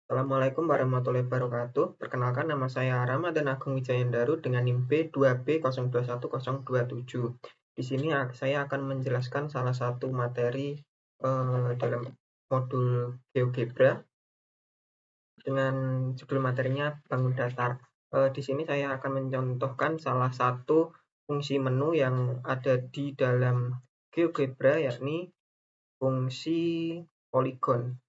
Assalamualaikum warahmatullahi wabarakatuh. Perkenalkan, nama saya Ramadan Agung Wijayandaru dengan NIM B2B021027. Di sini saya akan menjelaskan salah satu materi dalam modul GeoGebra dengan judul materinya bangun datar. Di sini saya akan mencontohkan salah satu fungsi menu yang ada di dalam GeoGebra, yakni fungsi poligon.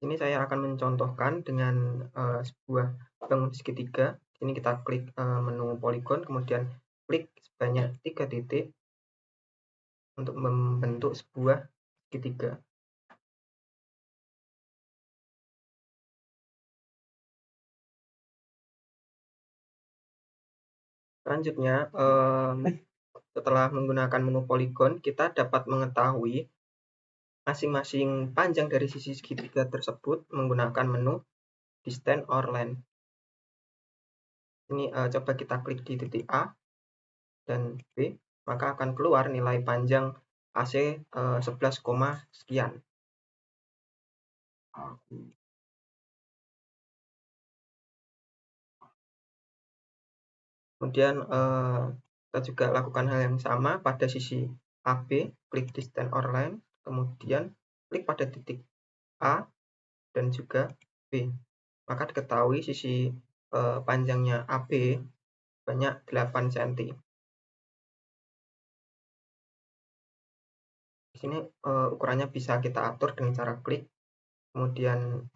Ini saya akan mencontohkan dengan sebuah bangun segitiga. Ini kita klik menu poligon, kemudian klik sebanyak 3 titik untuk membentuk sebuah segitiga. Selanjutnya, setelah menggunakan menu poligon, kita dapat mengetahui masing-masing panjang dari sisi segitiga tersebut menggunakan menu distance or length. Ini coba kita klik di titik A dan B, maka akan keluar nilai panjang AC 11, sekian. Kemudian kita juga lakukan hal yang sama pada sisi AB, klik distance or line, kemudian klik pada titik A dan juga B. Maka diketahui sisi panjangnya AB banyak 8 cm. Di sini ukurannya bisa kita atur dengan cara klik, kemudian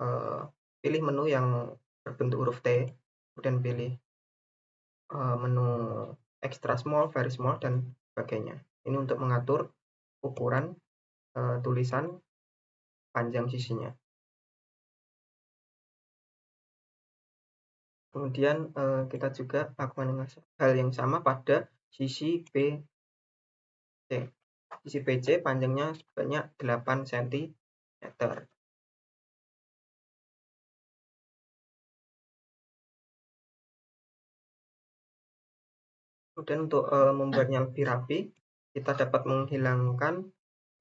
pilih menu yang berbentuk huruf T, kemudian pilih menu extra small, very small, dan sebagainya. Ini untuk mengatur ukuran tulisan panjang sisinya. Kemudian kita juga lakukan hal yang sama pada sisi BC. Sisi BC panjangnya sebanyak 8 cm. Kemudian untuk membuatnya lebih rapi, kita dapat menghilangkan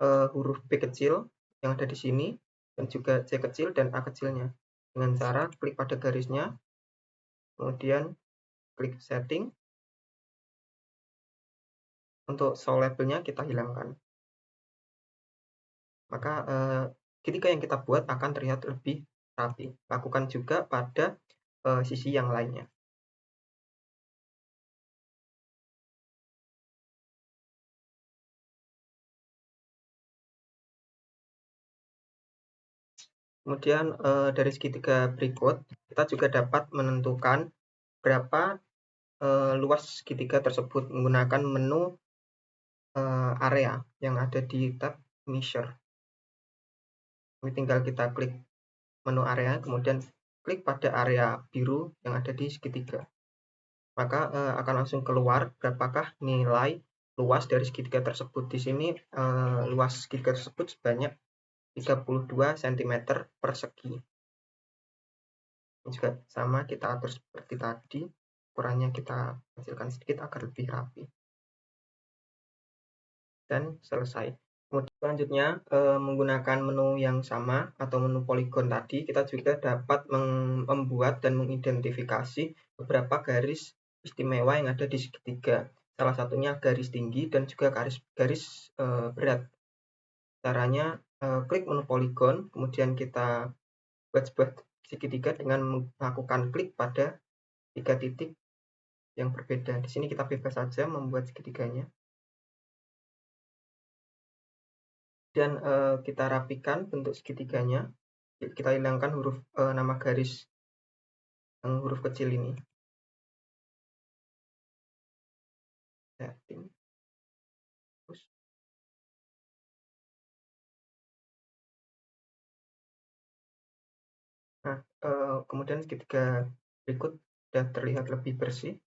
huruf B kecil yang ada di sini, dan juga C kecil dan A kecilnya, dengan cara klik pada garisnya, kemudian klik setting. Untuk show labelnya kita hilangkan. Maka ketika yang kita buat akan terlihat lebih rapi. Lakukan juga pada sisi yang lainnya. Kemudian dari segitiga berikut, kita juga dapat menentukan berapa luas segitiga tersebut menggunakan menu area yang ada di tab measure. Ini tinggal kita klik menu area, kemudian klik pada area biru yang ada di segitiga. Maka akan langsung keluar berapakah nilai luas dari segitiga tersebut. Di sini luas segitiga tersebut sebanyak 32 cm persegi. Ini juga sama, kita atur seperti tadi, ukurannya kita kecilkan sedikit agar lebih rapi. Dan selesai. Kemudian selanjutnya menggunakan menu yang sama atau menu poligon tadi, kita juga dapat membuat dan mengidentifikasi beberapa garis istimewa yang ada di segitiga. Salah satunya garis tinggi dan juga garis berat. Caranya klik menu poligon, kemudian kita buat sebuah segitiga dengan melakukan klik pada 3 titik yang berbeda. Di sini kita bebas saja membuat segitiganya. Dan kita rapikan bentuk segitiganya. Kita hilangkan huruf nama garis yang huruf kecil ini. Setting. Terus. Nah, kemudian segitiga berikut sudah terlihat lebih bersih.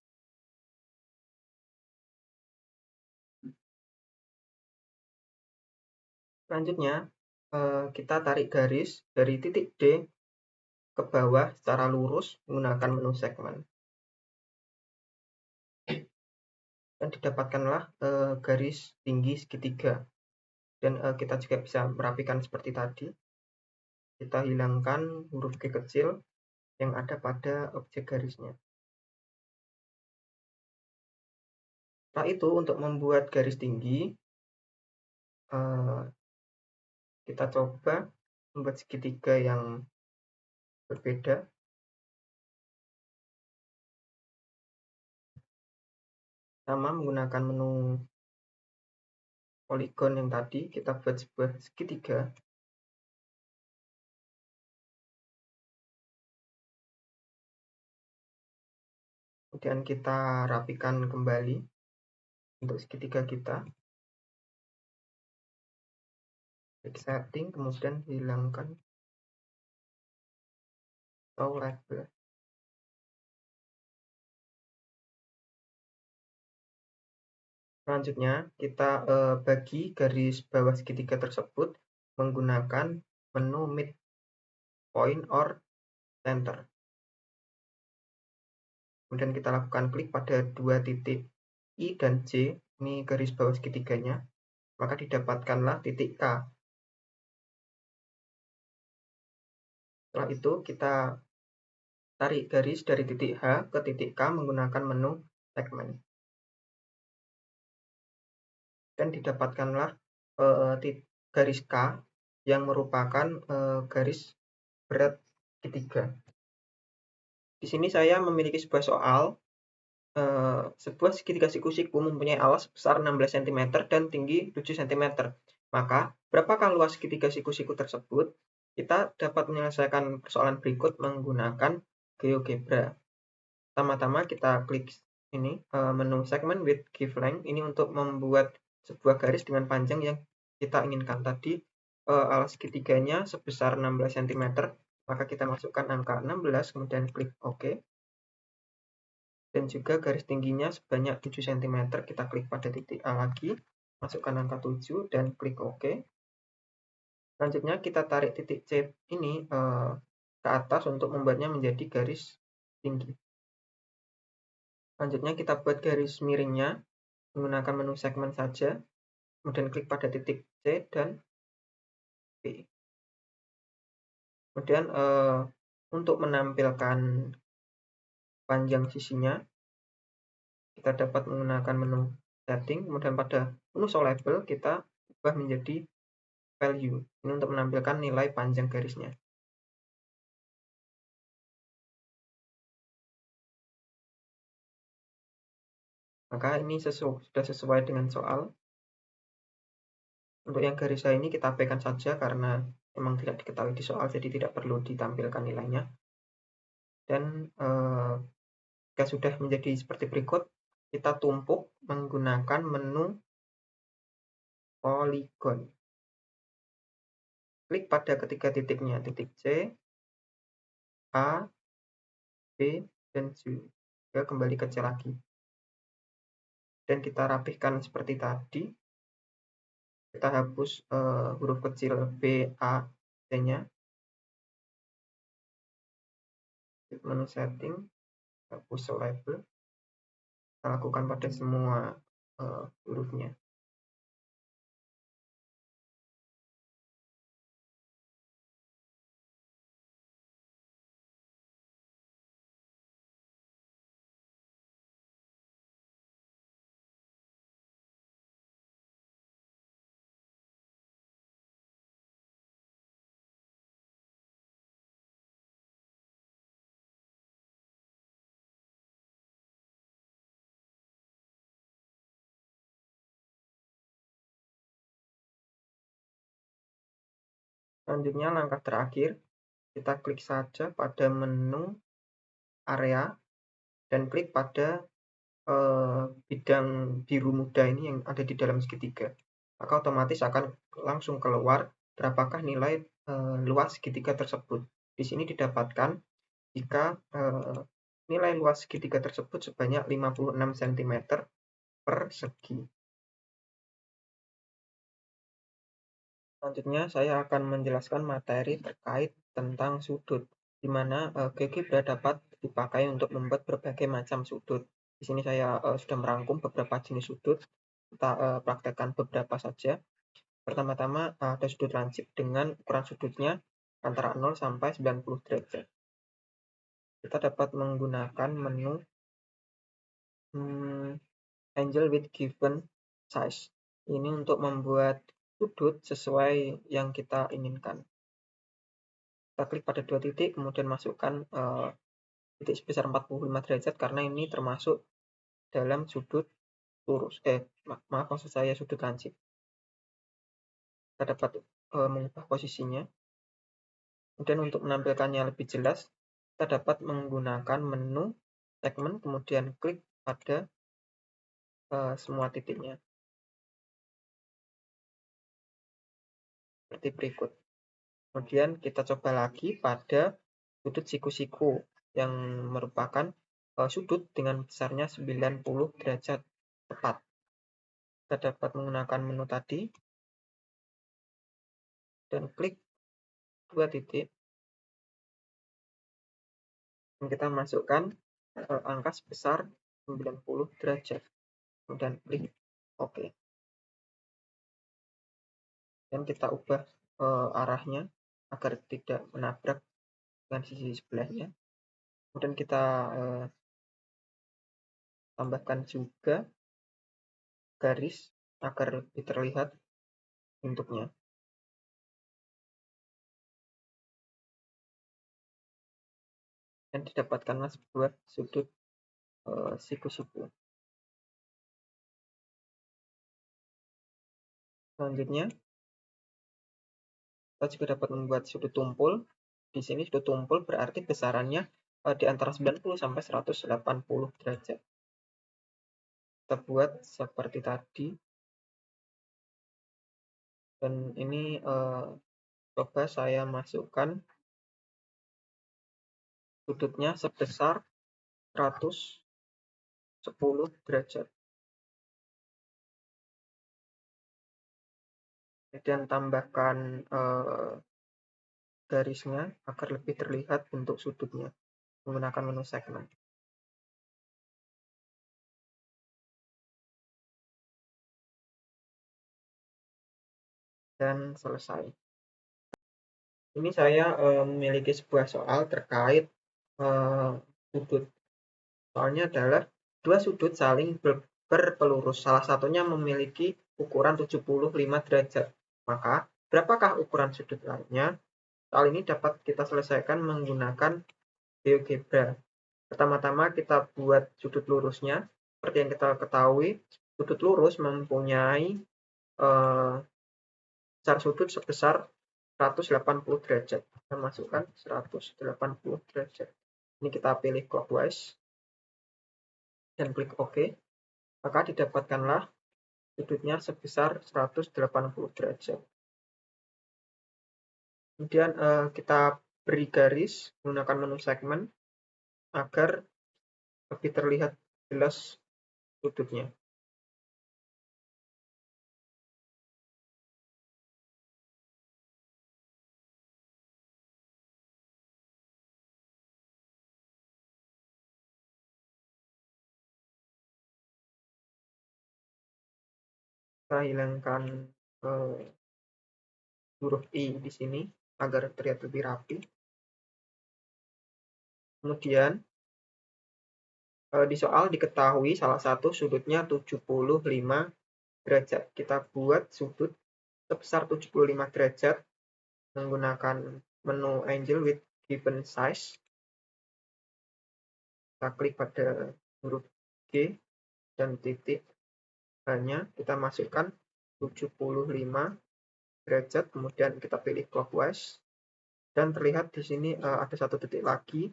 Selanjutnya, kita tarik garis dari titik D ke bawah secara lurus menggunakan menu segmen. Dan didapatkanlah garis tinggi segitiga. Dan kita juga bisa merapikan seperti tadi. kita hilangkan huruf G kecil yang ada pada objek garisnya. Setelah itu, untuk membuat garis tinggi, kita coba membuat segitiga yang berbeda. Sama menggunakan menu polygon yang tadi, kita buat sebuah segitiga. Kemudian kita rapikan kembali untuk segitiga kita. Klik setting, kemudian hilangkan show label. Selanjutnya, kita bagi garis bawah segitiga tersebut menggunakan menu midpoint or center. Kemudian kita lakukan klik pada dua titik I dan J, ini garis bawah segitiganya, maka didapatkanlah titik K. Setelah itu, kita tarik garis dari titik H ke titik K menggunakan menu segmen. Dan didapatkanlah garis K yang merupakan garis berat segitiga. Di sini saya memiliki sebuah soal. Sebuah segitiga siku-siku mempunyai alas sebesar 16 cm dan tinggi 7 cm. Maka, berapakah luas segitiga siku-siku tersebut? Kita dapat menyelesaikan persoalan berikut menggunakan GeoGebra. Pertama-tama kita klik ini menu segment with give length, ini untuk membuat sebuah garis dengan panjang yang kita inginkan. Tadi alas segitiganya sebesar 16 cm, maka kita masukkan angka 16, kemudian klik OK. Dan juga garis tingginya sebanyak 7 cm, kita klik pada titik A lagi, masukkan angka 7 dan klik OK. Selanjutnya kita tarik titik C ini ke atas untuk membuatnya menjadi garis tinggi. Selanjutnya kita buat garis miringnya menggunakan menu segmen saja, kemudian klik pada titik C dan B. Kemudian untuk menampilkan panjang sisinya, kita dapat menggunakan menu setting, kemudian pada menu show label kita ubah menjadi value, ini untuk menampilkan nilai panjang garisnya. Maka ini sudah sesuai dengan soal. Untuk yang garis saya ini kita abaikan saja karena memang tidak diketahui di soal, jadi tidak perlu ditampilkan nilainya. Dan jika sudah menjadi seperti berikut, kita tumpuk menggunakan menu polygon. Klik pada ketiga titiknya, titik C, A, B, dan C. Ya, kembali ke C lagi. Dan kita rapihkan seperti tadi. Kita hapus huruf kecil B, A, C-nya. Menu setting, hapus label. Kita lakukan pada semua hurufnya. Selanjutnya langkah terakhir, kita klik saja pada menu area dan klik pada bidang biru muda ini yang ada di dalam segitiga. Maka otomatis akan langsung keluar berapakah nilai luas segitiga tersebut. Di sini didapatkan jika nilai luas segitiga tersebut sebanyak 56 cm per segi. Selanjutnya saya akan menjelaskan materi terkait tentang sudut, di mana GeoGebra dapat dipakai untuk membuat berbagai macam sudut. Di sini saya sudah merangkum beberapa jenis sudut, kita praktekkan beberapa saja. Pertama-tama ada sudut lancip dengan ukuran sudutnya antara 0 sampai 90 derajat. Kita dapat menggunakan menu angle with given size. Ini untuk membuat sudut sesuai yang kita inginkan. Kita klik pada 2 titik, kemudian masukkan titik sebesar 45 derajat karena ini termasuk dalam sudut lurus. Maksud saya sudut lancip. Kita dapat mengubah posisinya. Kemudian untuk menampilkannya lebih jelas, kita dapat menggunakan menu segmen, kemudian klik pada semua titiknya. Seperti berikut. Kemudian kita coba lagi pada sudut siku-siku yang merupakan sudut dengan besarnya 90 derajat tepat. Kita dapat menggunakan menu tadi dan klik 2 titik. Dan kita masukkan angka sebesar 90 derajat. Kemudian klik OK. Dan kita ubah arahnya agar tidak menabrak dengan sisi sebelahnya. Kemudian kita tambahkan juga garis agar lebih terlihat bentuknya. Dan didapatkanlah sebuah sudut siku-siku. Selanjutnya, kita juga dapat membuat sudut tumpul. Di sini sudut tumpul berarti besarannya di antara 90 sampai 180 derajat. Kita buat seperti tadi. Dan ini coba saya masukkan sudutnya sebesar 110 derajat. Kemudian tambahkan garisnya agar lebih terlihat bentuk sudutnya menggunakan menu segmen. Dan selesai. Ini saya memiliki sebuah soal terkait sudut. Soalnya adalah dua sudut saling berpelurus. Salah satunya memiliki ukuran 75 derajat. Maka, berapakah ukuran sudut lainnya? Soal ini dapat kita selesaikan menggunakan GeoGebra. Pertama-tama kita buat sudut lurusnya. Seperti yang kita ketahui, sudut lurus mempunyai besar sudut sebesar 180 derajat. Kita masukkan 180 derajat. Ini kita pilih clockwise dan klik OK. Maka didapatkanlah sudutnya sebesar 180 derajat. Kemudian kita beri garis menggunakan menu segmen agar lebih terlihat jelas sudutnya. Kita hilangkan huruf I di sini agar terlihat lebih rapi. Kemudian di soal diketahui salah satu sudutnya 75 derajat. Kita buat sudut sebesar 75 derajat menggunakan menu angle with given size. Kita klik pada huruf G dan titik hanya kita masukkan 75 derajat, kemudian kita pilih clockwise dan terlihat di sini ada satu titik lagi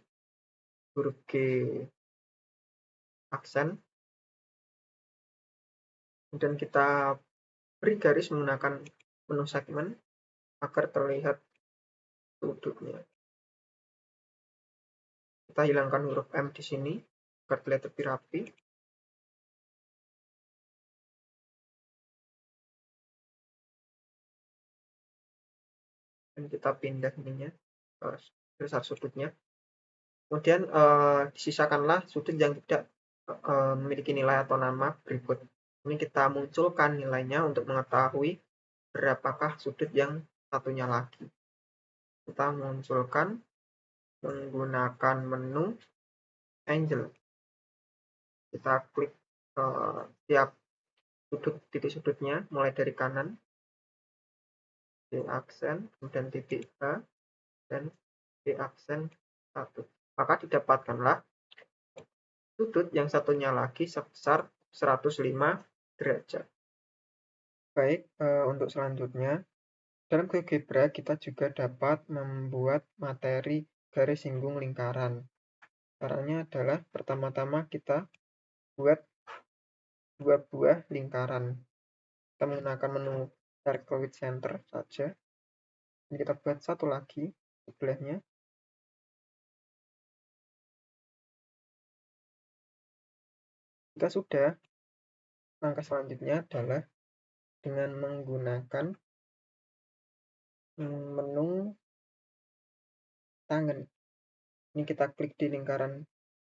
huruf G aksen. Kemudian kita beri garis menggunakan menu segmen agar terlihat sudutnya. Kita hilangkan huruf M di sini agar terlihat lebih rapi. Dan kita pindah ininya besar sudutnya. Kemudian disisakanlah sudut yang tidak memiliki nilai atau nama berikut. Ini kita munculkan nilainya untuk mengetahui berapakah sudut yang satunya lagi. kita munculkan menggunakan menu Angel. Kita klik tiap titik sudutnya, mulai dari kanan, di aksen, kemudian titik H, dan di aksen 1. Maka didapatkanlah sudut yang satunya lagi sebesar 105 derajat. Baik, untuk selanjutnya, dalam GeoGebra kita juga dapat membuat materi garis singgung lingkaran. Caranya adalah pertama-tama kita buat 2 buah lingkaran. Kita menggunakan menu Circle with Center saja. Ini kita buat satu lagi sebelahnya. Jika sudah, langkah selanjutnya adalah dengan menggunakan menu tangan. Ini kita klik di lingkaran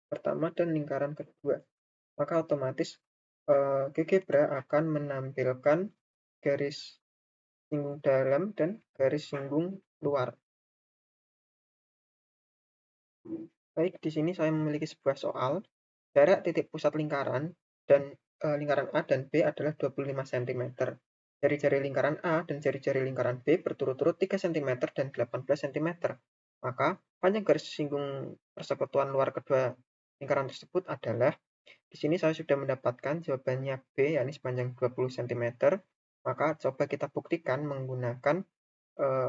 pertama dan lingkaran kedua. Maka otomatis GeoGebra akan menampilkan garis singgung dalam dan garis singgung luar. Baik, di sini saya memiliki sebuah soal. Jarak titik pusat lingkaran dan lingkaran A dan B adalah 25 cm. Jari-jari lingkaran A dan jari-jari lingkaran B berturut-turut 3 cm dan 18 cm. Maka panjang garis singgung persekutuan luar kedua lingkaran tersebut adalah, di sini saya sudah mendapatkan jawabannya B, yakni sepanjang 20 cm. Maka coba kita buktikan menggunakan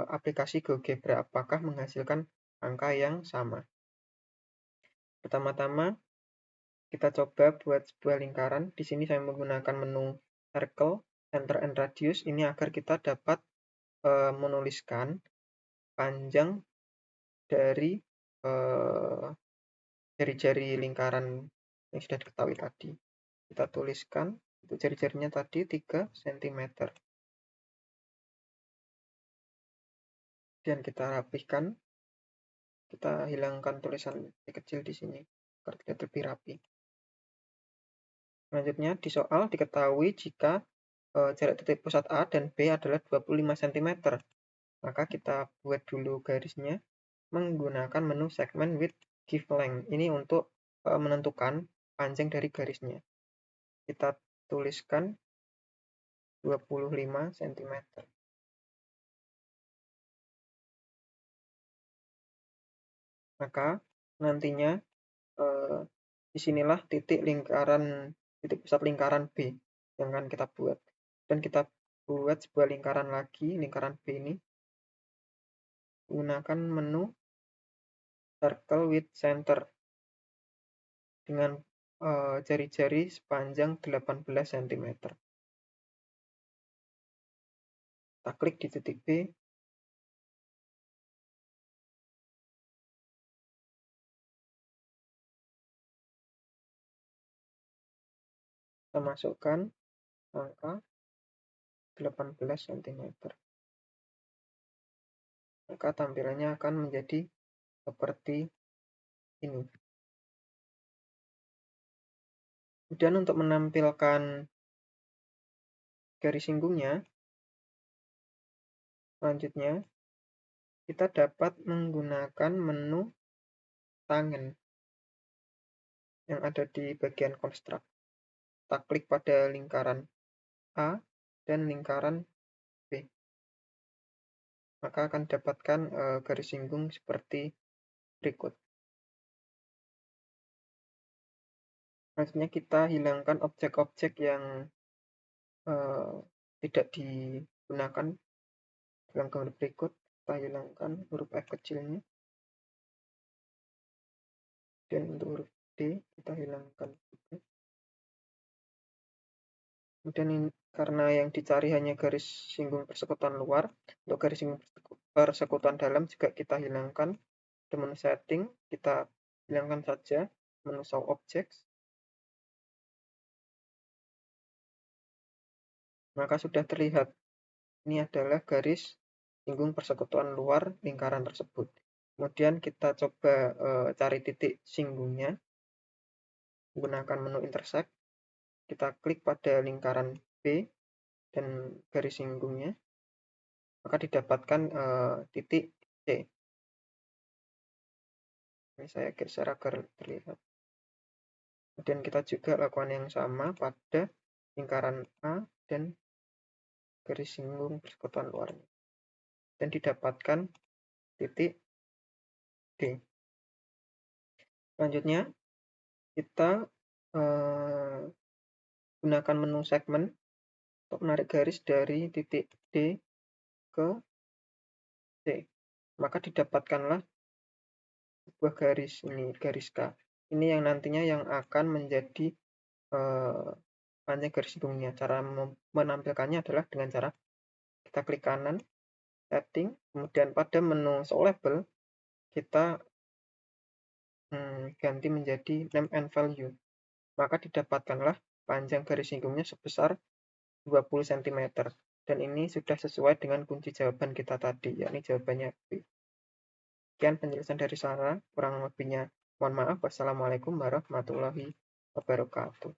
aplikasi GeoGebra apakah menghasilkan angka yang sama. Pertama-tama kita coba buat sebuah lingkaran. Di sini saya menggunakan menu Circle, Center and Radius ini agar kita dapat menuliskan panjang dari jari-jari lingkaran yang sudah diketahui tadi. Kita tuliskan untuk jari-jarinya tadi 3 cm. Kemudian kita rapihkan. Kita hilangkan tulisan kecil di sini agar terlihat lebih rapi. Selanjutnya di soal diketahui jika jarak titik pusat A dan B adalah 25 cm. Maka kita buat dulu garisnya menggunakan menu segment with give length. Ini untuk menentukan panjang dari garisnya. Kita tuliskan 25 cm. Maka nantinya disinilah titik pusat lingkaran B yang akan kita buat. Dan kita buat sebuah lingkaran lagi, lingkaran B ini menggunakan menu Circle with Center dengan jari-jari sepanjang 18 cm. Kita klik di titik B. Kita masukkan angka 18 cm. Maka tampilannya akan menjadi seperti ini. Kemudian untuk menampilkan garis singgungnya, selanjutnya kita dapat menggunakan menu tangan yang ada di bagian konstruk. Kita klik pada lingkaran A dan lingkaran B. Maka akan dapatkan garis singgung seperti berikut. Selanjutnya kita hilangkan objek-objek yang tidak digunakan dalam gambar berikut. Kita hilangkan huruf F kecilnya. Dan untuk huruf D kita hilangkan juga. Kemudian ini, karena yang dicari hanya garis singgung persekutuan luar, untuk garis singgung persekutuan dalam juga kita hilangkan. Di menu setting kita hilangkan saja menu show objects. Maka sudah terlihat ini adalah garis singgung persekutuan luar lingkaran tersebut. Kemudian kita coba cari titik singgungnya menggunakan menu intersect. Kita klik pada lingkaran B dan garis singgungnya. Maka didapatkan titik C. Ini saya geser agar terlihat. Kemudian kita juga lakukan yang sama pada lingkaran A dan garis singgung persekutuan luarnya. Dan didapatkan titik D. Selanjutnya, kita gunakan menu segmen untuk menarik garis dari titik D ke C. Maka didapatkanlah sebuah garis ini, garis K. Ini yang nantinya yang akan menjadi panjang garis singgungnya. Cara menampilkannya adalah dengan cara kita klik kanan, setting, kemudian pada menu show label kita ganti menjadi name and value. Maka didapatkanlah panjang garis singgungnya sebesar 20 cm. Dan ini sudah sesuai dengan kunci jawaban kita tadi, yakni jawabannya B. Sekian penjelasan dari Sarah, kurang lebihnya mohon maaf. Wassalamualaikum warahmatullahi wabarakatuh.